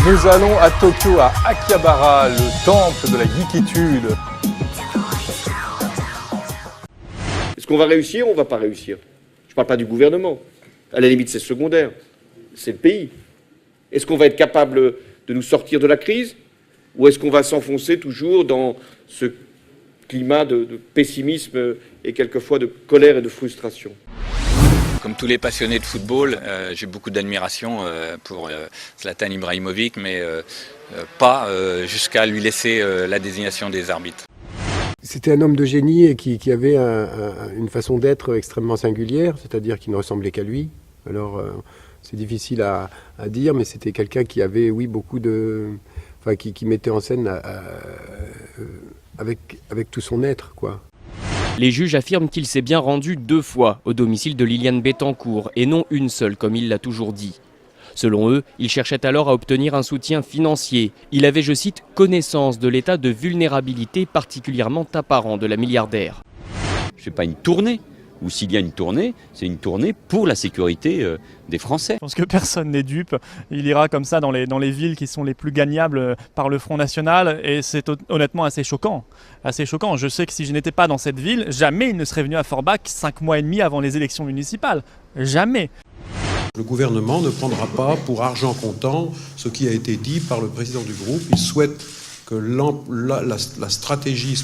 Nous allons à Tokyo, à Akihabara, le temple de la geekitude. Est-ce qu'on va réussir ou on ne va pas réussir? Je ne parle pas du gouvernement. À la limite, c'est secondaire. C'est le pays. Est-ce qu'on va être capable de nous sortir de la crise? Ou est-ce qu'on va s'enfoncer toujours dans ce climat de pessimisme et quelquefois de colère et de frustration? Comme tous les passionnés de football, j'ai beaucoup d'admiration pour Zlatan Ibrahimovic, mais pas jusqu'à lui laisser la désignation des arbitres. C'était un homme de génie et qui avait une façon d'être extrêmement singulière, c'est-à-dire qu'il ne ressemblait qu'à lui. Alors c'est difficile à dire, mais c'était quelqu'un qui avait, oui, beaucoup de... Enfin, qui mettait en scène avec tout son être, quoi. Les juges affirment qu'il s'est bien rendu 2 fois au domicile de Liliane Bettencourt et non une seule comme il l'a toujours dit. Selon eux, il cherchait alors à obtenir un soutien financier. Il avait, je cite, connaissance de l'état de vulnérabilité particulièrement apparent de la milliardaire. Ce n'est pas une tournée, ou s'il y a une tournée, c'est une tournée pour la sécurité des Français. Je pense que personne n'est dupe. Il ira comme ça dans les villes qui sont les plus gagnables par le Front National et c'est honnêtement assez choquant. Assez choquant. Je sais que si je n'étais pas dans cette ville, jamais il ne serait venu à Forbach 5 mois et demi avant les élections municipales. Jamais. Le gouvernement ne prendra pas pour argent comptant ce qui a été dit par le président du groupe. Il souhaite que la stratégie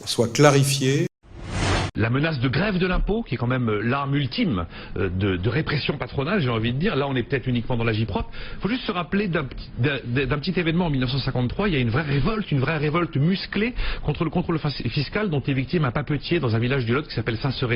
soit clarifiée. La menace de grève de l'impôt, qui est quand même l'arme ultime de répression patronale, j'ai envie de dire. Là, on est peut-être uniquement dans l'agit-prop. Il faut juste se rappeler d'un petit événement en 1953. Il y a une vraie révolte musclée contre le contrôle fiscal dont est victime un papetier dans un village du Lot qui s'appelle Saint-Serais.